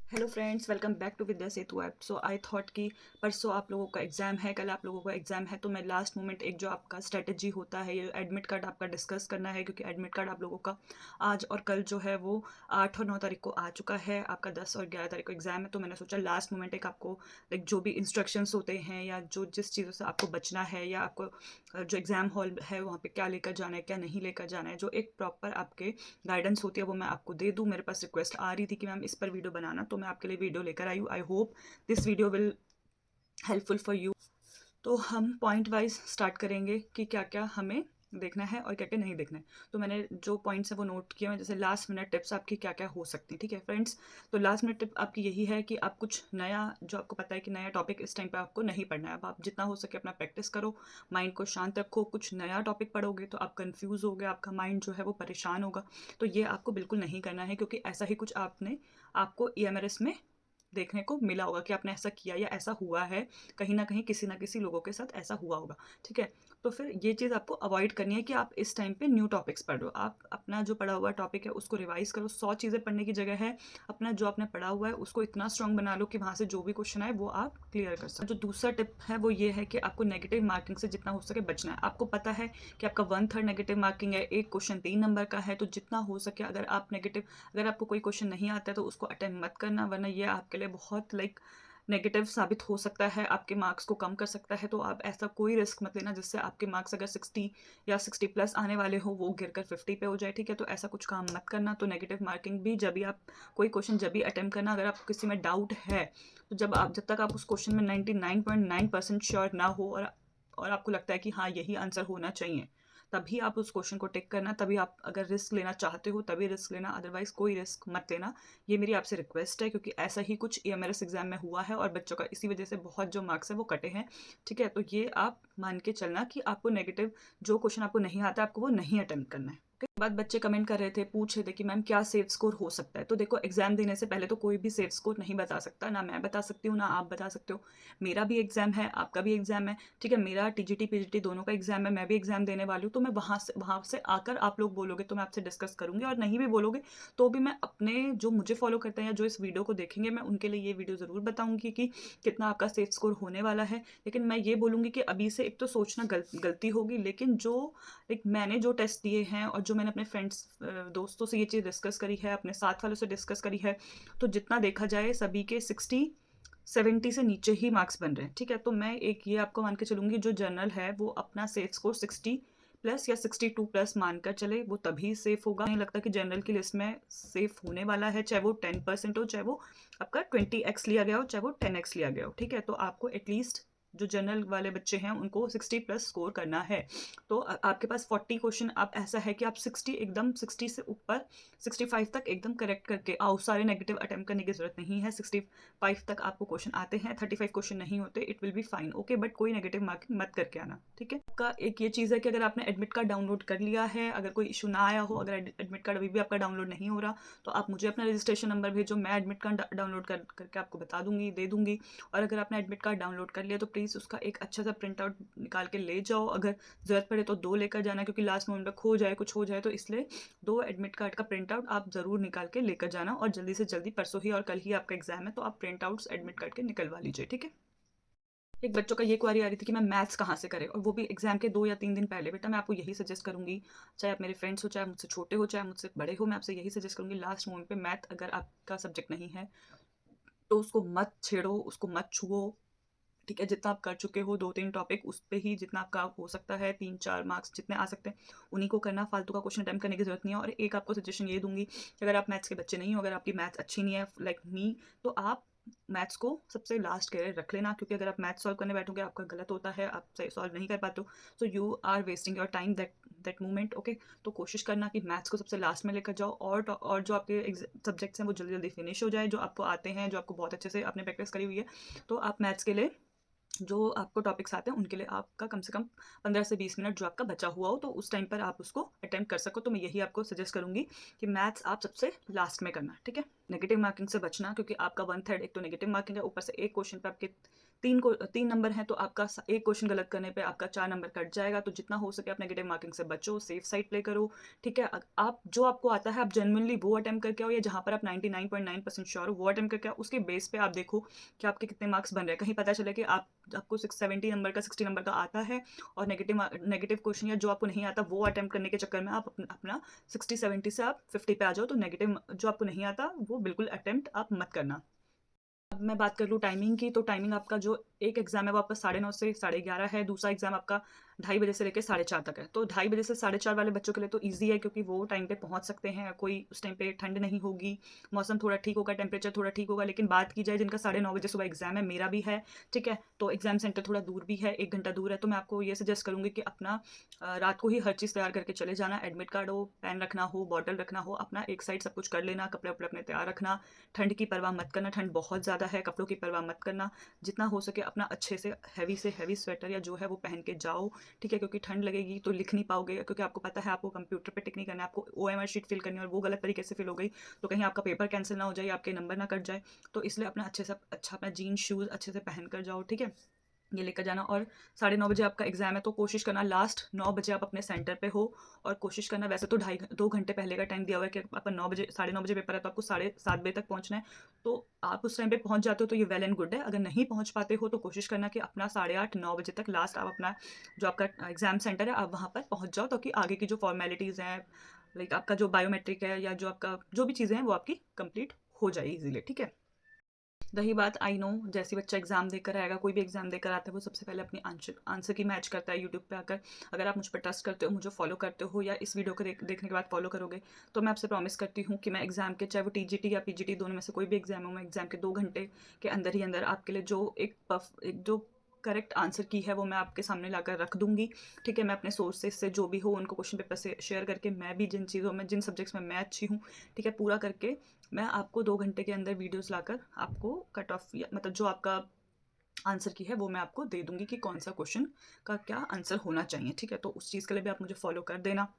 Hello friends, welcome back to Vidya Setu app. So I thought कि परसों आप लोगों का एग्ज़ाम है, कल आप लोगों का एग्ज़ाम है, तो मैं लास्ट मोमेंट एक जो आपका स्ट्रेटजी होता है, ये एडमिट कार्ड आपका डिस्कस करना है, क्योंकि एडमिट कार्ड आप लोगों का आज और कल जो है वो 8 और 9 तारीख को आ चुका है। आपका 10 और 11 तारीख को एग्ज़ाम है, तो मैंने सोचा लास्ट मोमेंट एक आपको लाइक जो भी इंस्ट्रक्शंस होते हैं या जो जिस चीज़ों से आपको बचना है, या आपको जो एग्ज़ाम हॉल है वहाँ पे क्या लेकर जाना है, क्या नहीं लेकर जाना है, जो एक प्रॉपर आपके गाइडेंस होती है वो मैं आपको दे दूँ। मेरे पास रिक्वेस्ट आ रही थी कि मैम इस पर वीडियो बनाना, तो मैं आपके लिए वीडियो लेकर आई हूँ। I hope this video will helpful for you. तो हम पॉइंट वाइज स्टार्ट करेंगे कि क्या क्या हमें देखना है और क्या क्या नहीं देखना है। तो मैंने जो पॉइंट्स है वो नोट किए हैं, जैसे लास्ट मिनट टिप्स आपकी क्या क्या हो सकती हैं। ठीक है फ्रेंड्स, तो लास्ट मिनट टिप आपकी यही है कि आप कुछ नया, जो आपको पता है कि नया टॉपिक इस टाइम पे आपको नहीं पढ़ना है, अब आप जितना हो सके अपना प्रैक्टिस करो, माइंड को शांत रखो। कुछ नया टॉपिक पढ़ोगे तो आप कंफ्यूज होगे, आपका माइंड जो है वो परेशान होगा, तो ये आपको बिल्कुल नहीं करना है, क्योंकि ऐसा ही कुछ आपको EMRS में देखने को मिला होगा कि आपने ऐसा किया या ऐसा हुआ है, कहीं ना कहीं किसी ना किसी लोगों के साथ ऐसा हुआ होगा। ठीक है, तो फिर ये चीज़ आपको अवॉइड करनी है कि आप इस टाइम पे न्यू टॉपिक्स पढ़ो। आप अपना जो पढ़ा हुआ टॉपिक है उसको रिवाइज करो। 100 चीज़ें पढ़ने की जगह है अपना जो आपने पढ़ा हुआ है उसको इतना स्ट्रांग बना लो कि वहाँ से जो भी क्वेश्चन आए वो आप क्लियर कर सको। जो दूसरा टिप है वो ये है कि आपको नेगेटिव मार्किंग से जितना हो सके बचना है। आपको पता है कि आपका 1/3 नेगेटिव मार्किंग है, एक क्वेश्चन 3 नंबर का है, तो जितना हो सके अगर आपको कोई क्वेश्चन नहीं आता है तो उसको अटेम्प्ट मत करना, वरना ये आपके लिए बहुत नेगेटिव साबित हो सकता है, आपके मार्क्स को कम कर सकता है। तो आप ऐसा कोई रिस्क मत लेना जिससे आपके मार्क्स अगर 60 या 60+ आने वाले हो वो गिरकर 50 पे हो जाए। ठीक है, तो ऐसा कुछ काम मत करना। तो नेगेटिव मार्किंग भी जब भी आप कोई क्वेश्चन जब भी अटेम्प्ट करना, अगर आपको किसी में डाउट है, तो जब तक आप उस क्वेश्चन में 99.9% श्योर ना हो और आपको लगता है कि हाँ यही आंसर होना चाहिए, तभी आप उस क्वेश्चन को टिक करना। तभी आप अगर रिस्क लेना चाहते हो तभी रिस्क लेना, अदरवाइज कोई रिस्क मत लेना। ये मेरी आपसे रिक्वेस्ट है, क्योंकि ऐसा ही कुछ EMRS एग्जाम में हुआ है और बच्चों का इसी वजह से बहुत जो मार्क्स है वो कटे हैं। ठीक है, तो ये आप मान के चलना कि आपको नेगेटिव जो क्वेश्चन आपको नहीं आता आपको वो नहीं अटेम्प्ट करना है। ओके, बाद बच्चे कमेंट कर रहे थे, पूछ रहे थे कि मैम क्या सेफ स्कोर हो सकता है। तो देखो, एग्जाम देने से पहले तो कोई भी सेफ स्कोर नहीं बता सकता, ना मैं बता सकती हूँ ना आप बता सकते हो। मेरा भी एग्जाम है, आपका भी एग्जाम है। ठीक है, मेरा TGT PGT दोनों का एग्जाम है, मैं भी एग्जाम देने वाली हूँ। तो मैं वहाँ से आकर आप लोग बोलोगे तो मैं आपसे डिस्कस करूंगी, और नहीं भी बोलोगे तो भी मैं अपने जो मुझे फॉलो करते हैं या जो इस वीडियो को देखेंगे, मैं उनके लिए ये वीडियो ज़रूर बताऊंगी कि कितना आपका सेफ स्कोर होने वाला है। लेकिन मैं ये बोलूँगी कि अभी से एक तो सोचना गलती होगी, लेकिन जो एक मैंने जो टेस्ट दिए हैं और जो मैंने अपने फ्रेंड्स दोस्तों से ये चीज़ डिस्कस करी है, अपने साथ वालों से डिस्कस करी है, तो जितना देखा जाए सभी के 60-70 से नीचे ही मार्क्स बन रहे हैं। ठीक है, तो मैं एक ये आपको मान के चलूंगी, जो जर्नल है वो अपना सेफ स्कोर 60+ या 62+ मानकर चले, वो तभी सेफ होगा। नहीं लगता कि जनरल की लिस्ट में सेफ होने वाला है, चाहे वो 10% हो, चाहे वो आपका 20x लिया गया हो, चाहे वो 10x लिया गया हो। ठीक है, तो आपको एटलीस्ट जो जनरल वाले बच्चे हैं उनको 60+ स्कोर करना है। तो आपके पास 40 क्वेश्चन, आप ऐसा है कि आप 60 से ऊपर 65 तक एकदम करेक्ट करके आओ। सारे नेगेटिव अटेम्प्ट करने की जरूरत नहीं है। 65 तक आपको क्वेश्चन आते हैं, 35 क्वेश्चन नहीं होते, it will be fine. Okay, but कोई नेगेटिव मार्किंग मत करके आना। ठीक है, आपका एक ये चीज़ है कि अगर आपने एडमिट कार्ड डाउनलोड कर लिया है, अगर कोई इशू ना आया हो, अगर एडमिट कार्ड अभी भी आपका डाउनलोड नहीं हो रहा, तो आप मुझे अपना रजिस्ट्रेशन नंबर भेजो, मैं एडमिट कार्ड डाउनलोड करके आपको बता दूंगी, दे दूंगी। और अगर आपने एडमिट कार्ड डाउनलोड कर लिया तो प्लीज़ उसका एक अच्छा सा प्रिंट आउट निकाल के ले जाओ। अगर ज़रूरत पड़े तो 2 लेकर जाना, क्योंकि लास्ट मोमेंट में खो जाए, कुछ हो जाए, तो इसलिए 2 एडमिट कार्ड का प्रिंट आउट आप ज़रूर निकाल के लेकर जाना। और जल्दी से जल्दी, परसों ही और कल ही आपका एग्जाम है, तो आप प्रिंट आउट्स एडमिट कार्ड के निकलवा लीजिए। ठीक है, एक बच्चों का ये क्वारी आ रही थी कि मैं मैथ्स कहाँ से करें, और वो भी एग्जाम के 2 या 3 दिन पहले। बेटा मैं आपको यही सजेस्ट करूंगी, चाहे आप मेरे फ्रेंड्स हो, चाहे मुझसे छोटे हो, चाहे मुझसे बड़े हो, मैं आपसे यही सजेस्ट करूंगी, लास्ट मोमेंट पे मैथ अगर आपका सब्जेक्ट नहीं है तो उसको मत छेड़ो, उसको मत छुओ। ठीक है, जितना आप कर चुके हो 2-3 टॉपिक, उस पे ही जितना आपका हो सकता है, 3-4 मार्क्स जितने आ सकते हैं उन्हीं को करना। फालतू का क्वेश्चन अटैम्प्ट करने की जरूरत नहीं है। और एक आपको सजेशन ये दूंगी कि अगर आप मैथ्स के बच्चे नहीं हो, अगर आपकी मैथ्स अच्छी नहीं है लाइक मी, तो आप मैथ्स को सबसे लास्ट के लिए रख लेना, क्योंकि अगर आप मैथ्स सॉल्व करने बैठोगे आपका गलत होता है, आप सॉल्व नहीं कर पाते हो, so you are wasting your time that moment. Okay, तो कोशिश करना कि मैथ्स को सबसे लास्ट में लेकर जाओ, और जो आपके सब्जेक्ट्स हैं वो जल्दी जल्दी फिनिश हो जाए, जो आपको आते हैं, जो आपको बहुत अच्छे से आपने प्रैक्टिस करी हुई है। तो आप मैथ्स के लिए जो आपको टॉपिक्स आते हैं उनके लिए आपका कम से कम 15 से 20 मिनट जो आपका बचा हुआ हो, तो उस टाइम पर आप उसको अटेम्प्ट कर सको। तो मैं यही आपको सजेस्ट करूंगी कि मैथ्स आप सबसे लास्ट में करना। ठीक है, नेगेटिव मार्किंग से बचना, क्योंकि आपका 1/3 एक तो नेगेटिव मार्किंग है, ऊपर से एक क्वेश्चन पे आपके 3 नंबर हैं तो आपका एक क्वेश्चन गलत करने पे आपका 4 नंबर कट जाएगा। तो जितना हो सके आप नेगेटिव मार्किंग से बचो, सेफ साइड प्ले करो, ठीक है? आप जो आपको आता है आप जेनुइनली वो अटेम्प्ट करके आओ, या जहाँ पर आप 99.9% श्योर हो वो अटेम्प्ट करके आओ। उसके बेस पे आप देखो कि आपके कितने मार्क्स बन रहे हैं। कहीं पता चले कि आपको 70 नंबर का 60 नंबर का आता है, और नेगेटिव क्वेश्चन या जो आपको नहीं आता वो अटेम्प्ट करने के चक्कर में आप अपना 60-70 से आप 50 पे आ जाओ। तो नेगेटिव जो आपको नहीं आता वो बिल्कुल अटेम्प्ट आप मत करना। अब मैं बात कर लूँ टाइमिंग की, तो टाइमिंग आपका जो एक एग्ज़ाम है वो आपका 9:30 से 11:30 है, दूसरा एग्ज़ाम आपका 2:30 बजे से लेकर 4:30 तक है। तो 2:30 बजे से 4:30 वाले बच्चों के लिए तो ईज़ी है, क्योंकि वो टाइम पे पहुँच सकते हैं, कोई उस टाइम पे ठंड नहीं होगी, मौसम थोड़ा ठीक होगा, टेम्परेचर थोड़ा ठीक होगा। लेकिन बात की जाए जिनका 9:30 बजे सुबह एग्ज़ाम है, मेरा भी है, ठीक है? तो एग्ज़ाम सेंटर थोड़ा दूर भी है, 1 घंटा दूर है, तो मैं आपको ये सजेस्ट करूँगी कि अपना रात को ही हर चीज़ तैयार करके चले जाना। एडमिट कार्ड हो, पेन रखना हो, बॉटल रखना हो, अपना एक साइड सब कुछ कर लेना, कपड़े-वपड़े अपने तैयार रखना। ठंड की परवाह मत करना, ठंड बहुत ज़्यादा है, कपड़ों की परवाह मत करना। जितना हो सके अपना अच्छे से हैवी स्वेटर या जो है वो पहन के जाओ, ठीक है? क्योंकि ठंड लगेगी तो लिख नहीं पाओगे, क्योंकि आपको पता है आपको कंप्यूटर पे टिक नहीं करना है, आपको ओएमआर शीट फिल करनी है, और वो गलत तरीके से फिल हो गई तो कहीं आपका पेपर कैंसिल ना हो जाए, आपके नंबर ना कट जाए। तो इसलिए अपना अच्छे से अच्छा अपना जीन्स शूज़ अच्छे से पहन कर जाओ, ठीक है? ये लेकर जाना। और 9:30 बजे आपका एग्ज़ाम है, तो कोशिश करना लास्ट 9 बजे आप अपने सेंटर पे हो, और कोशिश करना, वैसे तो 2 घंटे पहले का टाइम दिया हुआ है कि आपका 9 बजे 9:30 बजे पेपर है, तो आपको 7:30 बजे तक पहुँचना है। तो आप उस टाइम पे पहुँच जाते हो तो ये वेल एंड गुड है। अगर नहीं पहुँच पाते हो तो कोशिश करना कि अपना 8:30 9 बजे तक लास्ट आप अपना जो आपका एग्ज़ाम सेंटर है आप वहाँ पर पहुँच जाओ, ताकि आगे की जो फ़ॉर्मेलिटीज़ हैं, लाइक आपका जो बायोमेट्रिक है या जो आपका जो भी चीज़ें हैं वो आपकी कंप्लीट हो जाए ईज़िली, ठीक है? रही बात, आई नो जैसे ही बच्चा एग्ज़ाम देकर आएगा, कोई भी एग्ज़ाम देकर आता है, वो सबसे पहले अपनी आंसर आंसर की मैच करता है यूट्यूब पे आकर। अगर आप मुझ पर ट्रस्ट करते हो, मुझे फॉलो करते हो, या इस वीडियो को देखने के बाद फॉलो करोगे, तो मैं आपसे प्रॉमिस करती हूँ कि मैं एग्ज़ाम के, चाहे वो टीजीटी या पीजीटी दोनों में से कोई भी एग्ज़ाम हो, मैं एग्ज़ाम के 2 घंटे के अंदर ही अंदर आपके लिए जो एक जो करेक्ट आंसर की है वो मैं आपके सामने लाकर रख दूँगी, ठीक है? मैं अपने सोर्सेज़ से जो भी हो उनको क्वेश्चन पेपर से शेयर करके, मैं भी जिन चीज़ों में जिन सब्जेक्ट्स में मैं अच्छी हूँ, ठीक है? पूरा करके मैं आपको 2 घंटे के अंदर वीडियोज़ लाकर आपको कट ऑफ, या मतलब जो आपका आंसर की है वो मैं आपको दे दूँगी कि कौन-सा क्वेश्चन का क्या आंसर होना चाहिए, ठीक है? तो उस चीज़ के लिए भी आप मुझे फ़ॉलो कर देना।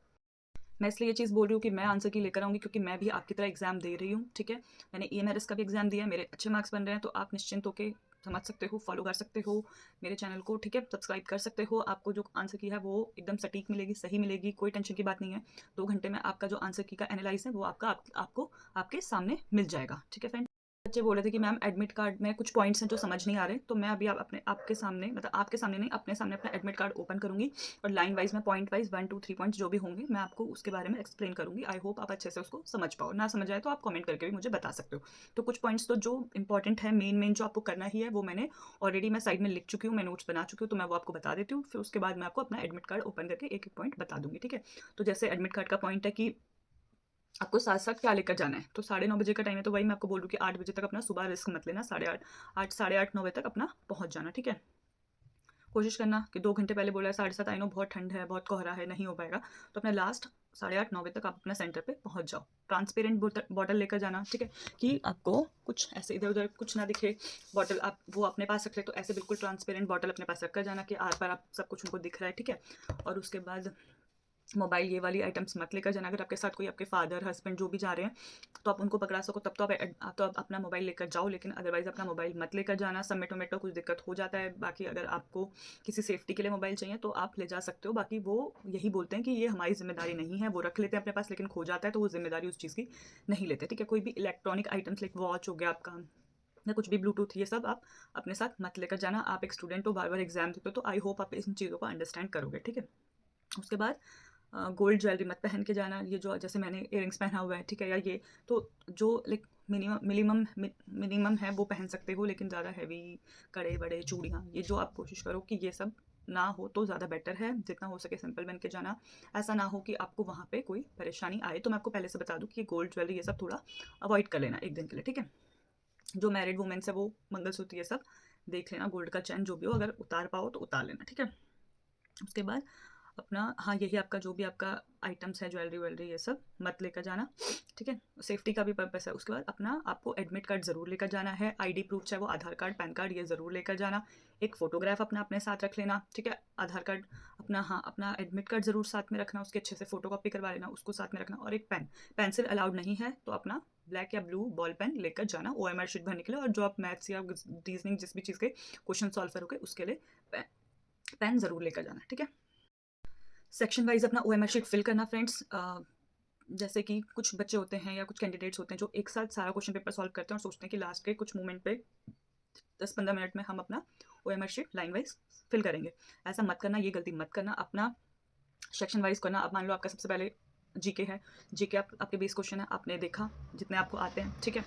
मैं इसलिए ये चीज़ बोल रही हूँ कि मैं आंसर की लेकर आऊँगी, क्योंकि मैं भी आपकी तरह एग्ज़ाम दे रही हूँ, ठीक है? मैंने ईएमआरएस का भी एग्ज़ाम दिया है, मेरे अच्छे मार्क्स बन रहे हैं, तो आप निश्चिंत होके समझ सकते हो, फ़ॉलो कर सकते हो मेरे चैनल को, ठीक है? सब्सक्राइब कर सकते हो। आपको जो आंसर की है वो एकदम सटीक मिलेगी, सही मिलेगी, कोई टेंशन की बात नहीं है। 2 घंटे में आपका जो आंसर की का एनालाइज़ है वो आपको आपके सामने मिल जाएगा, ठीक है फ्रेंड? बच्चे बोल रहे थे कि मैम एडमिट कार्ड में कुछ पॉइंट्स हैं जो समझ नहीं आ रहे, तो मैं अभी आपके सामने, मतलब आपके सामने नहीं, अपने सामने अपना एडमिट कार्ड ओपन करूँगी, और लाइन वाइज़ में पॉइंट वाइज़ 1, 2, 3 पॉइंट्स जो भी होंगे मैं आपको उसके बारे में एक्सप्लेन करूँगी। आई होप आप अच्छे से उसको समझ पाओ। ना समझ आए तो आप कमेंट करके भी मुझे बता सकते हो। तो कुछ पॉइंट्स तो जो इंपॉर्टेंट है, मेन जो आपको करना ही है, वो मैंने ऑलरेडी मैं साइड में लिख चुकी हूँ, मैं नोट्स बना चुकी हूँ, तो मैं वो आपको बता देती हूँ। फिर उसके बाद मैं आपको अपना एडमिट कार्ड ओपन करके एक-एक पॉइंट बता दूँगी, ठीक है? तो जैसे एडमिट कार्ड का पॉइंट है कि आपको साथ-साथ क्या लेकर जाना है? तो 9:30 बजे का टाइम है, तो वही मैं आपको बोल रही हूँ कि 8 बजे तक अपना सुबह रिस्क मत लेना, 8:30 साढ़े 8 9 बजे तक अपना पहुँच जाना, ठीक है? कोशिश करना कि 2 घंटे पहले बोला है 7:30, आई नो बहुत ठंड है, बहुत कोहरा है, नहीं हो पाएगा। तो अपना लास्ट 8:30 9 बजे तक आप अपना सेंटर पे पहुँच जाओ। ट्रांसपेरेंट बॉटल लेकर जाना, ठीक है? कि आपको कुछ ऐसे इधर-उधर कुछ ना दिखे, बॉटल आप वो अपने पास रख लें, तो ऐसे बिल्कुल ट्रांसपेरेंट बॉटल अपने पास रख कर जाना कि आर-पार आप सब कुछ उनको दिख रहा है, ठीक है? और उसके बाद मोबाइल ये वाली आइटम्स मत लेकर जाना। अगर आपके साथ कोई आपके फादर, हस्बैंड जो भी जा रहे हैं, तो आप उनको पकड़ा सको तब तो आप अपना मोबाइल लेकर जाओ, लेकिन अदरवाइज़ अपना मोबाइल मत लेकर जाना। सबमिट-वमिट का कुछ दिक्कत हो जाता है। बाकी अगर आपको किसी सेफ्टी के लिए मोबाइल चाहिए तो आप ले जा सकते हो। बाकी वो यही बोलते हैं कि ये हमारी ज़िम्मेदारी नहीं है, वो रख लेते हैं अपने पास, लेकिन खो जाता है तो वो ज़िम्मेदारी उस चीज़ की नहीं लेते, ठीक है? कोई भी इलेक्ट्रॉनिक आइटम्स लाइक वॉच हो गया आपका, या कुछ भी ब्लूटूथ, ये सब आप अपने साथ मत लेकर जाना। आप एक स्टूडेंट हो, बार-बार एग्ज़ाम देते हो, तो आई होप आप इन चीज़ों को अंडरस्टैंड करोगे, ठीक है? उसके बाद गोल्ड ज्वेलरी मत पहन के जाना। ये जो जैसे मैंने इयररिंग्स पहना हुआ है, ठीक है? या ये तो जो लाइक मिनिमम है वो पहन सकते हो, लेकिन ज़्यादा हैवी कड़े-बड़े चूड़ियाँ, ये जो आप कोशिश करो कि ये सब ना हो तो ज़्यादा बेटर है। जितना हो सके सिंपल पहन के जाना। ऐसा ना हो कि आपको वहाँ पे कोई परेशानी आए। तो मैं आपको पहले से बता दूँ कि गोल्ड ज्वेलरी ये सब थोड़ा अवॉइड कर लेना 1 दिन के लिए, ठीक है? जो मैरिड वुमेन्स है वो मंगलसूत्र ये सब देख लेना, गोल्ड का चेन जो भी हो, अगर उतार पाओ तो उतार लेना, ठीक है? उसके बाद अपना, हाँ, यही आपका जो भी आपका आइटम्स है, ज्वेलरी-वेलरी ये सब मत लेकर जाना, ठीक है? सेफ्टी का भी पर्पस है। उसके बाद अपना आपको एडमिट कार्ड ज़रूर लेकर जाना है, आईडी प्रूफ चाहे वो आधार कार्ड, पैन कार्ड, ये ज़रूर लेकर जाना। एक फ़ोटोग्राफ अपना अपने साथ रख लेना, ठीक है? आधार कार्ड अपना, हाँ, अपना एडमिट कार्ड ज़रूर साथ में रखना, उसकी अच्छे से फ़ोटोकॉपी करवा लेना, उसको साथ में रखना, और एक पेन। पेंसिल अलाउड नहीं है, तो अपना ब्लैक या ब्लू बॉल पेन लेकर जाना OMR शीट भरने के लिए, और जो आप मैथ्स या रीजनिंग जिस भी चीज़ के क्वेश्चन सॉल्व करोगे उसके लिए पेन ज़रूर लेकर जाना, ठीक है। सेक्शन वाइज अपना OMR शीट फिल करना फ्रेंड्स। जैसे कि कुछ बच्चे होते हैं या कुछ कैंडिडेट्स होते हैं जो एक साथ सारा क्वेश्चन पेपर सॉल्व करते हैं और सोचते हैं कि लास्ट के कुछ मोमेंट पे 10-15 मिनट में हम अपना OMR sheet line wise fill करेंगे। ऐसा मत करना, ये गलती मत करना। अपना सेक्शन वाइज करना। अब मान लो आपका सबसे पहले जीके है, जीके आपके 20 क्वेश्चन है, आपने देखा जितने आपको आते हैं, ठीक है,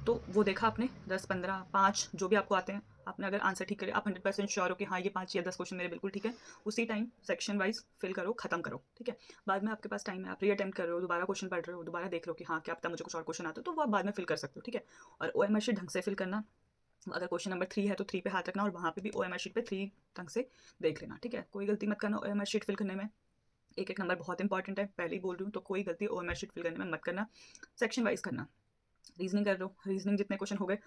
तो वो देखा आपने 10, 15, 5 जो भी आपको आते हैं, आपने अगर आंसर ठीक करे, आप 100% श्योर हो कि हाँ ये 5 या 10 क्वेश्चन मेरे बिल्कुल ठीक है, उसी टाइम सेक्शन वाइज फिल करो, खत्म करो, ठीक है। बाद में आपके पास टाइम है, आप री अटेम्प्ट कर रहे हो, दोबारा क्वेश्चन पढ़ रहे हो, दोबारा देख लो कि हाँ क्या पता मुझे कुछ और क्वेश्चन आते हो, तो वो आप बाद में फिल कर सकते हो, ठीक है। और OMR शीट ढंग से फिल करना। अगर क्वेश्चन नंबर 3 है तो 3 पे हाथ रखना और वहाँ पे भी OMR शीट पे 3 ढंग से देख लेना, ठीक है। कोई गलती मत करना OMR शीट फिल करने में। एक एक नंबर बहुत इंपॉर्टेंट है, पहले ही बोल रही हूँ, तो कोई गलती OMR शीट फिल करने में मत करना। सेक्शन वाइज करना। रीजनिंग कर लो, रीजनिंग जितने क्वेश्चन हो गए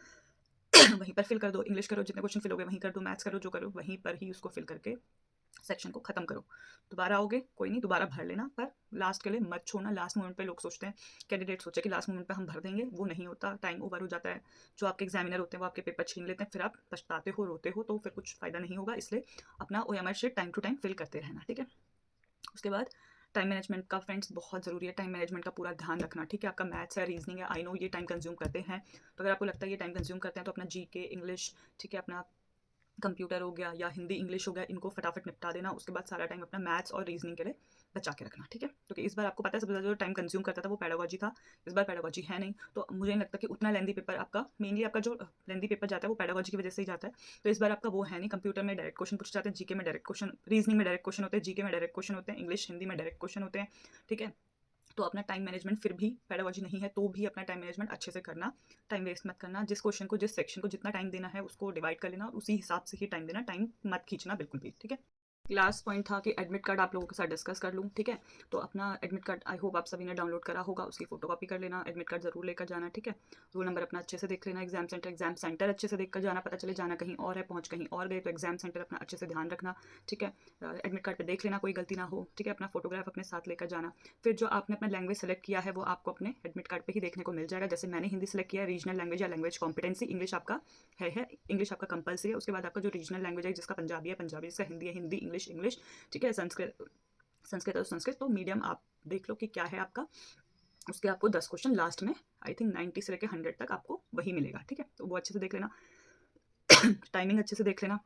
वहीं पर फिल कर दो। इंग्लिश करो, जितने क्वेश्चन फिल हो गए वहीं कर दो। मैथ्स करो, जो करो वहीं पर ही उसको फिल करके सेक्शन को खत्म करो। दोबारा आओगे कोई नहीं, दोबारा भर लेना, पर लास्ट के लिए मत छोड़ना। लास्ट मोमेंट पे लोग सोचते हैं, कैंडिडेट सोचे कि लास्ट मोमेंट पे हम भर देंगे, वो नहीं होता, टाइम ओवर हो जाता है। जो आपके एग्जामिनर होते हैं वो आपके पेपर छीन लेते हैं, फिर आप पछताते हो, रोते हो, तो फिर कुछ फायदा नहीं होगा। इसलिए अपना OMR sheet time to time fill करते रहना, ठीक है। उसके बाद टाइम मैनेजमेंट का फ्रेंड्स बहुत ज़रूरी है। टाइम मैनेजमेंट का पूरा ध्यान रखना, ठीक है। आपका मैथ्स है, रीजनिंग है, आई नो ये टाइम कंज्यूम करते हैं, तो अगर आपको लगता है ये टाइम कंज्यूम करते हैं तो अपना जीके, इंग्लिश, ठीक है, अपना कंप्यूटर हो गया या हिंदी इंग्लिश हो गया, इनको फटाफट निपटा देना। उसके बाद सारा टाइम अपना मैथ्स और रीजनिंग के लिए बचा के रखना, ठीक है। क्योंकि इस बार आपको पता है सबसे ज़्यादा जो टाइम कंज्यूम करता था वो पेडागोजी था, इस बार पेडागोजी है नहीं, तो मुझे नहीं लगता कि उतना लेंदी पेपर आपका, मेनली आपका जो लेंदी पेपर जाता है वो पेडागोजी की वजह से ही जाता है। तो इस बार आपका वो है नहीं। कंप्यूटर में डायरेक्ट क्वेश्चन पूछे जाते हैं, जीके में डायरेक्ट क्वेश्चन, रीजनिंग में डायरेक्ट क्वेश्चन होते हैं, जीके में डायरेक्ट क्वेश्चन होते हैं, इंग्लिश हिंदी में डायरेक्ट क्वेश्चन होते हैं, ठीक है। तो अपना टाइम मैनेजमेंट, फिर भी पेडागोजी नहीं है तो भी अपना टाइम मैनेजमेंट अच्छे से करना। टाइम वेस्ट मत करना। जिस क्वेश्चन को, जिस सेक्शन को जितना टाइम देना है उसको डिवाइड कर लेना और उसी हिसाब से ही टाइम देना। टाइम मत खींचना बिल्कुल भी, ठीक है। लास्ट पॉइंट था कि एडमिट कार्ड आप लोगों के साथ डिस्कस कर लूँ, ठीक है। तो अपना एडमिट कार्ड आई होप आप सभी ने डाउनलोड करा होगा, उसकी फोटो कॉपी कर लेना, एडमिट कार्ड जरूर लेकर जाना, ठीक है। रोल नंबर अपना अच्छे से देख लेना, एग्जाम सेंटर अच्छे से देख कर जाना, पता चले जाना कहीं और है, पहुंच कहीं और गए तो एग्जाम सेंटर अपना अच्छे से ध्यान रखना, ठीक है। एडमिट कार्ड पर देख लेना कोई गलती ना हो, ठीक है। अपना फोटोग्राफ अपने साथ लेकर जाना। फिर जो आपने अपना लैंग्वेज सेलेक्ट किया है वो आपको अपने एडमिट कार्ड पर ही देखने को मिल जाएगा। जैसे मैंने हिंदी सेलेक्ट किया है, रीजनल लैंग्वेज या लैंग्वेज कॉम्पिटेंसी, इंग्लिश आपका है, इंग्लिश आपका कंपलसरी है। उसके बाद आपका जो रीजनल लैंग्वेज है, जिसका पंजाबी है पंजाबी, जिसका हिंदी है हिंदी, इंग्लिश इंग्लिश, ठीक है। संस्कृत संस्कृत है तो संस्कृत, तो मीडियम आप देख लो कि क्या है आपका। उसके आपको 10 क्वेश्चन लास्ट में आई थिंक 90 से लेकर 100 तक आपको वही मिलेगा, ठीक है। तो वो अच्छे से देख लेना। टाइमिंग अच्छे से देख लेना,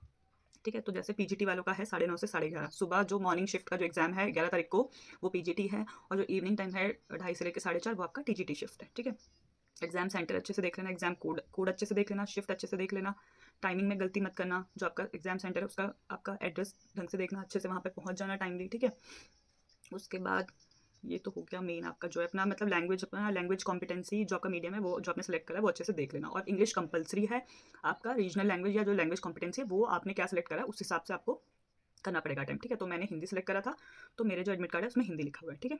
ठीक है। तो जैसे पीजीटी वालों का है 9:30 से 11:30, सुबह जो मॉर्निंग शिफ्ट का जो एग्जाम है 11 तारीख को वो पीजीटी है, और जो इवनिंग टाइम है 2:30 से लेकर 4:30 वो आपका टीजीटी शिफ्ट है, ठीक है। एग्जाम सेंटर अच्छे से देख लेना, एग्जाम कोड कोड अच्छे से देख लेना, शिफ्ट अच्छे से देख लेना। टाइमिंग में गलती मत करना। जो आपका एग्जाम सेंटर है उसका आपका एड्रेस ढंग से देखना, अच्छे से वहाँ पे पहुँच जाना टाइमली, ठीक है। उसके बाद ये तो हो गया मेन आपका जो है अपना मतलब लैंग्वेज, अपना लैंग्वेज कॉम्पिटेंसी जो आपका मीडियम है वो जो आपने सेलेक्ट करा है वो अच्छे से देख लेना। और इंग्लिश कंपलसरी है। आपका रीजनल लैंग्वेज या जो लैंग्वेज कॉम्पिटेंसी है वो आपने क्या सेलेक्ट करा है उस हिसाब से आपको करना पड़ेगा टाइम, ठीक है। तो मैंने हिंदी सेलेक्ट करा था, तो मेरे जो एडमिट कार्ड है उसमें हिंदी लिखा हुआ है, ठीक है।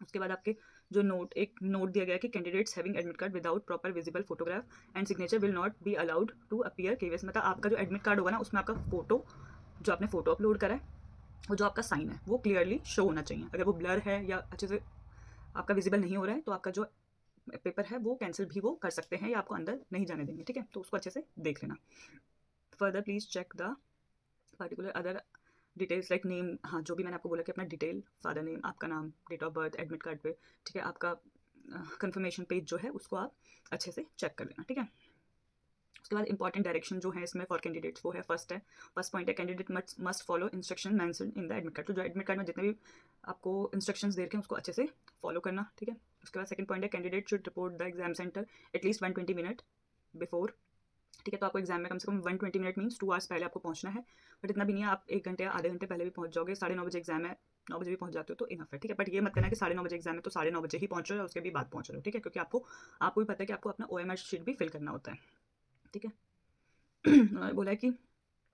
उसके बाद आपके जो एक नोट दिया गया है कि candidates having admit card without proper visible photograph and signature will not be allowed to appear KVS. मतलब आपका जो एडमिट कार्ड होगा ना उसमें आपका फोटो, जो आपने फोटो अपलोड करा है और जो आपका साइन है वो क्लियरली शो होना चाहिए। अगर वो ब्लर है या अच्छे से आपका विजिबल नहीं हो रहा है तो आपका जो पेपर है वो कैंसिल भी वो कर सकते हैं या आपको अंदर नहीं जाने देंगे, ठीक है। तो उसको अच्छे से देख लेना। Further please check the particular other details like name, हाँ जो भी मैंने आपको बोला कि अपना डिटेल, फादर नेम, आपका नाम, date of birth admit card पे, ठीक है। आपका कंफर्मेशन पेज जो है उसको आप अच्छे से चेक कर लेना, ठीक है। उसके बाद इंपॉर्टेंट डायरेक्शन जो है इसमें फॉर कैंडिडेट्स वो है फर्स्ट पॉइंट है candidate must follow instruction mention in the admit card. तो जो एडमिट कार्ड में जितने भी आपको इंस्ट्रक्शंस दे रखे हैं उसको अच्छे से फॉलो करना, ठीक है। उसके बाद सेकंड पॉइंट है candidate should report the exam centre at least 120 minute before, ठीक है। तो आपको एग्जाम में कम से कम 120 मिनट मीन्स 2 आवर्स पहले आपको पहुंचना है। बट इतना भी नहीं है, आप 1 घंटे या आधे घंटे पहले भी पहुंच जाओगे। 9:30 बजे एग्जाम है, 9 बजे भी पहुंच जाते हो तो इनफ है, ठीक है। बट ये मत करना कि 9:30 बजे एग्जाम है तो 9:30 बजे ही पहुंच रहे हो, उसके भी बाद पहुंच रहे हो, ठीक है। क्योंकि आपको भी पता है कि आपको अपना OMR शीट भी फिल करना होता है, ठीक है। उन्होंने बोला है कि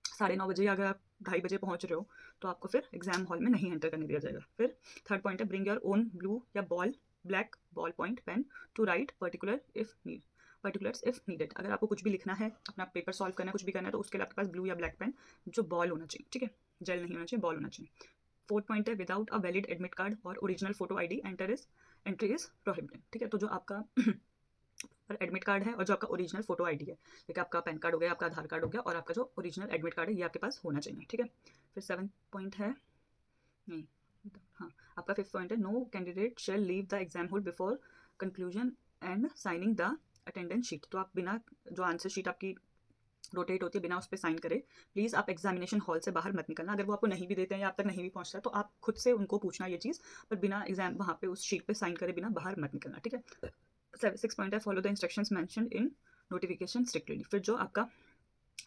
9:30 बजे अगर आप 2:30 बजे पहुंच रहे हो तो आपको फिर एग्जाम हॉल में नहीं एंटर करने दिया जाएगा। फिर थर्ड पॉइंट है ब्रिंग योर ओन ब्लू या black ball point pen to write particulars if needed. अगर आपको कुछ भी लिखना है, अपना पेपर सॉल्व करना है, कुछ भी करना है तो उसके लिए आपके पास ब्लू या ब्लैक पेन जो बॉल होना चाहिए, ठीक है। जेल नहीं होना चाहिए, बॉल होना चाहिए। फोर्थ पॉइंट है without a valid admit card और original photo ID entry is prohibited, ठीक है। तो जो आपका और एडमिट कार्ड है, और जो आपका ओरिजिनल फ़ोटो आईडी है, देखिए आपका पैन कार्ड हो गया, आपका आधार कार्ड हो गया, और आपका जो ओरिजिनल एडमिट कार्ड है ये आपके पास होना चाहिए, ठीक है। फिर 7 पॉइंट है, नहीं, हाँ, आपका 5th पॉइंट है, no candidate shall leave the exam hall before conclusion and signing the attendance sheet. तो आप बिना जो आंसर शीट आपकी रोटेट होती है, बिना उस पर साइन करे प्लीज़ आप एग्जामिनेशन हॉल से बाहर मत निकलना। अगर वो आपको नहीं भी देते हैं या आप तक नहीं भी पहुंचता है तो आप खुद से उनको पूछना ये चीज़, पर बिना एग्जाम वहाँ पे उस शीट पे साइन करे बिना बाहर मत निकलना, ठीक है। 6 पॉइंट है, follow the instructions mentioned in notification strictly. फिर जो आपका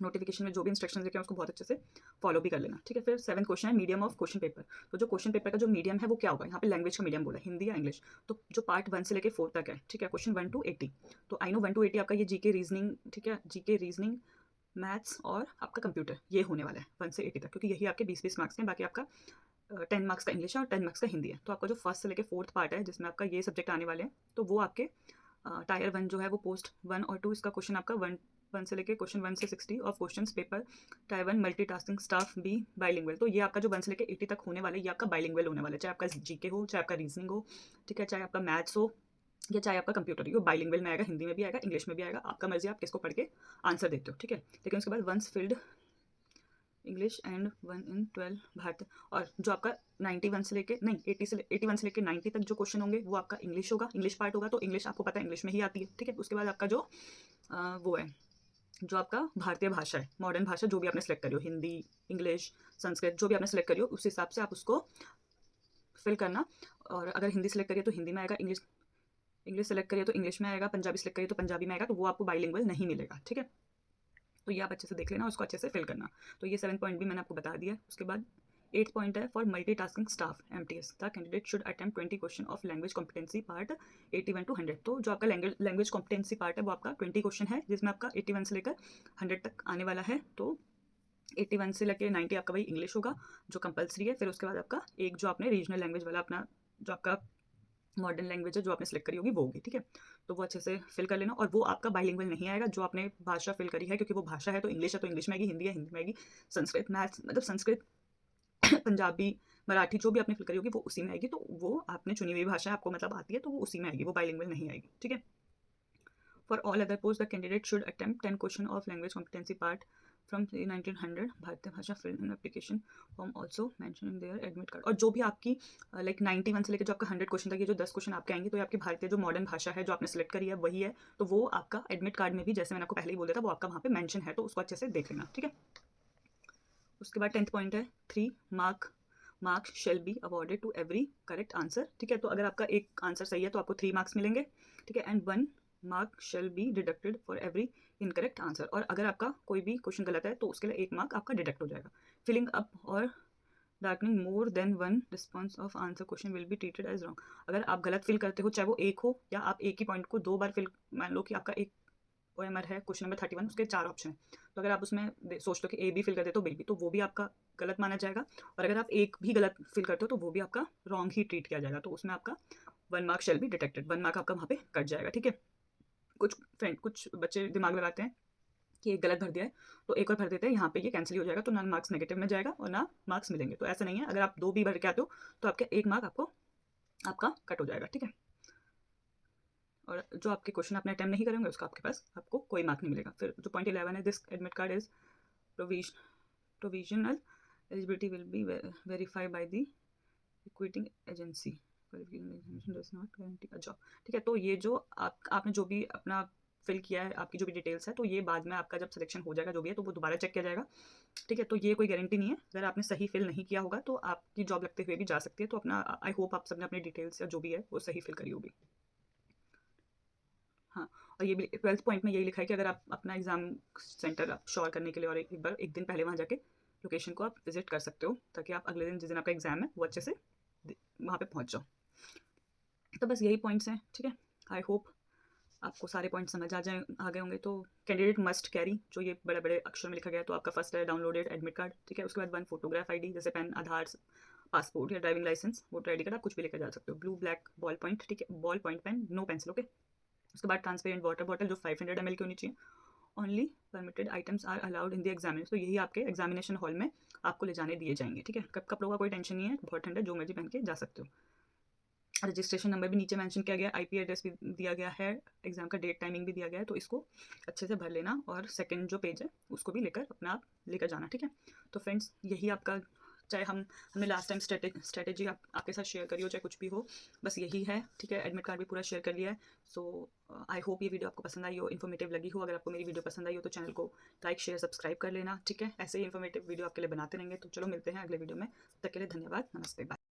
नोटिफिकेशन में जो भी इंस्ट्रक्शंस लिखे हैं उसको बहुत अच्छे से फॉलो भी कर लेना, ठीक है। फिर 7 क्वेश्चन है, मीडियम ऑफ क्वेश्चन पेपर। तो जो क्वेश्चन पेपर का जो मीडियम है वो क्या होगा, यहाँ पे लैंग्वेज का मीडियम बोला, हिंदी या इंग्लिश। तो जो पार्ट 1 से लेकर 4 तक है, ठीक है, क्वेश्चन 1 to 80। तो आई नो 1 to 80 आपका ये जीके रीजनिंग, ठीक है, जीके रीजनिंग, मैथ्स और आपका कंप्यूटर, ये होने वाला है 1 से 80 तक, क्योंकि यही आपके 20-20 मार्क्स हैं। बाकी आपका 10 मार्क्स का इंग्लिश है और 10 मार्क्स का हिंदी है। तो आपका जो फर्स्ट से लेकर 4th पार्ट है जिसमें आपका ये सब्जेक्ट आने वाले हैं, तो वो आपके टायर 1 जो है वो पोस्ट 1 और 2, इसका क्वेश्चन आपका 1 से लेके क्वेश्चन 1 से 60 और questions paper tier 1 multitasking staff be bilingual. तो ये आपका जो 1 से लेके 80 तक होने वाला है ये आपका बाइलिंगुअल होने वाला है, चाहे आपका जीके हो, चाहे आपका रीजनिंग हो, ठीक है, चाहे आपका मैथ्स हो या चाहे आपका कंप्यूटर हो, बाइलिंगुअल में आएगा, हिंदी में भी आएगा, इंग्लिश में भी आएगा, आपका मर्जी आप किसको पढ़ के आंसर देते हो, ठीक है। लेकिन उसके बाद once filled English and 1 in 12 Bharat. और जो आपका 91 से लेके नहीं 81 से लेके 90 तक जो क्वेश्चन होंगे वो आपका इंग्लिश होगा, इंग्लिश पार्ट होगा। तो इंग्लिश आपको पता है इंग्लिश में ही आती है, ठीक है। उसके बाद आपका जो वो है, जो आपका भारतीय भाषा है, मॉडर्न भाषा, जो भी आपने सेलेक्ट करी हो, हिंदी, इंग्लिश, संस्कृत, जो भी आपने सेलेक्ट करी हो उस हिसाब से आप उसको फिल करना। और अगर हिंदी सेलेक्ट करिए तो हिंदी में आएगा, इंग्लिश इंग्लिश सेलेक्ट करिए तो इंग्लिश में आएगा, पंजाबी सेलेक्ट करिए तो पंजाबी में आएगा। तो वो आपको बाइलिंगुअल नहीं मिलेगा, ठीक है। तो ये आप अच्छे से देख लेना, उसको अच्छे से फिल करना। तो ये 7 पॉइंट भी मैंने आपको बता दिया। उसके बाद 8 पॉइंट है, for multitasking staff MTS the candidate should attempt 20 question of language competency part 81 to 100। तो जो आपका लैंग्वेज कॉम्पिटेंसी पार्ट है वो आपका 20 क्वेश्चन है, जिसमें आपका 81 से लेकर 100 तक आने वाला है। तो 81 से लेकर 90 आपका वही इंग्लिश होगा जो कंपलसरी है। फिर उसके बाद आपका एक जो आपने रीजनल लैंग्वेज वाला अपना जो आपका मॉडर्न लैंग्वेज है जो आपने सेलेक्ट करी होगी वो होगी, ठीक है। तो वो अच्छे से फिल कर लेना। और वो आपका बाइलिंगुअल नहीं आएगा जो आपने भाषा फिल करी है, क्योंकि वो भाषा है तो इंग्लिश है तो इंग्लिश में आएगी, हिंदी है हिंदी में आएगी, संस्कृत मैथ्स मतलब संस्कृत पंजाबी मराठी जो भी आपने फिल करी होगी वो उसी में आएगी। तो वो आपने चुनी हुई भाषा आपको मतलब आती है तो वो उसी में आएगी, वो बाइलिंगुअल नहीं आएगी, ठीक है। For all other posts, the candidate should attempt 10 question of language competency part from 1900 भारतीय भाषा fill in application form also mention in their admit card. और जो भी आपकी लाइक 91 से लेकर जो आपका 100 क्वेश्चन तक ये जो 10 क्वेश्चन आपके आएंगे तो ये आपकी भारतीय जो मॉडर्न भाषा है जो आपने सेलेक्ट करी है वही है। तो वो आपका एडमिट कार्ड में भी, जैसे मैंने आपको पहले ही बोला था, वो आपका वहाँ पे मेंशन है, तो उसको अच्छे से देख लेना, ठीक है। उसके बाद 10th पॉइंट है, 3 marks shall be awarded to every correct answer, ठीक है। तो अगर आपका एक आंसर सही है तो आपको 3 मार्क्स मिलेंगे, ठीक है। And 1 mark shall be deducted for every incorrect answer. और अगर आपका कोई भी क्वेश्चन गलत है तो उसके लिए 1 मार्क आपका डिडक्ट हो जाएगा। फिलिंग अप और darkening more than 1 response of answer question will be treated as wrong. अगर आप गलत फिल करते हो, चाहे वो एक हो या आप एक ही पॉइंट को 2 बार फिल, मान लो कि आपका एक OMR है क्वेश्चन नंबर 31, उसके 4 ऑप्शन है, तो अगर आप उसमें सोच लो कि A भी फिल कर देते हो, बी भी, तो वो भी आपका गलत माना जाएगा। और अगर आप एक भी गलत फिल करते हो तो वो भी आपका रॉन्ग ही ट्रीट किया जाएगा। तो उसमें आपका 1 mark shall be detected, 1 mark आपका वहाँ पे कट जाएगा, ठीक है। कुछ बच्चे दिमाग लगाते हैं कि एक गलत भर दिया है तो एक और भर देते हैं, यहाँ पे ये कैंसिल हो जाएगा, तो ना मार्क्स नेगेटिव में जाएगा और ना मार्क्स मिलेंगे। तो ऐसा नहीं है, अगर आप 2 भी भर के आते हो तो आपके 1 मार्क आपका कट हो जाएगा, ठीक है। और जो आपके क्वेश्चन आपने अटेम्प्ट नहीं करेंगे उसका आपके पास आपको कोई मार्क नहीं मिलेगा। फिर जो पॉइंट 11 है, this admit card is provisional eligibility will be verified by the equating agency, does not guarantee a job, ठीक है। तो ये जो आपने जो भी अपना फिल किया है, आपकी जो भी डिटेल्स है, तो ये बाद में आपका जब सिलेक्शन हो जाएगा जो भी है तो वो दोबारा चेक किया जाएगा, ठीक है। तो ये कोई गारंटी नहीं है, अगर आपने सही फिल नहीं किया होगा तो आपकी जॉब लगते हुए भी जा सकती है। तो अपना आई होप आप सबने अपनी डिटेल्स या जो भी है वो सही फिल करी होगी। हाँ, और ये भी 12th पॉइंट में यही लिखा है कि अगर आप अपना एग्ज़ाम सेंटर आप श्योर करने के लिए और एक बार एक दिन पहले वहाँ जाके लोकेशन को आप विजिट कर सकते हो, ताकि आप अगले दिन जिस दिन आपका एग्ज़ाम है वो अच्छे से वहाँ पे पहुँच जाओ। तो बस यही पॉइंट्स हैं, ठीक है। आई होप आपको सारे पॉइंट समझ आ गए होंगे। तो कैंडिडेट मस्ट कैरी, जो ये बड़े बड़े अक्षर में लिखा गया है, तो आपका फर्स्ट है डाउनलोडेड एडमिट कार्ड, ठीक है। उसके बाद 1 फोटोग्राफ ID, जैसे पेन, आधार, पासपोर्ट या driving licence, voter ID card, आप कुछ भी लेकर जा सकते हो। ब्लू ब्लैक बॉल पॉइंट, ठीक है, ball point pen, no pencil, okay. उसके बाद ट्रांसपेरेंट वाटर बॉटल जो 500 ml की होनी चाहिए। Only permitted items are allowed in the examination, तो यही आपके एग्जामिनेशन हॉल में आपको ले जाने दिए जाएंगे, ठीक है। कपड़ों का कोई टेंशन नहीं है, बहुत ठंड है, जो मर्जी पहन के जा सकते हो। रजिस्ट्रेशन नंबर भी नीचे मेंशन किया गया है, आईपी एड्रेस भी दिया गया है, एग्ज़ाम का डेट टाइमिंग भी दिया गया है, तो इसको अच्छे से भर लेना और सेकंड जो पेज है उसको भी लेकर अपना आप लेकर जाना, ठीक है। तो फ्रेंड्स यही आपका, चाहे हमने लास्ट टाइम स्ट्रेटेजी आपके साथ शेयर करी हो, चाहे कुछ भी हो, बस यही है, ठीक है। एडमिट कार्ड भी पूरा शेयर कर लिया है। सो आई होप ये वीडियो आपको पसंद आई हो, इन्फॉर्मेटिव लगी हो। अगर आपको मेरी वीडियो पसंद आई हो तो चैनल को लाइक शेयर सब्सक्राइब कर लेना, ठीक है। ऐसे ही इन्फॉर्मेटिव वीडियो आपके लिए बनाते रहेंगे। तो चलो मिलते हैं अगले वीडियो में, तब तक के लिए धन्यवाद, नमस्ते, बाय।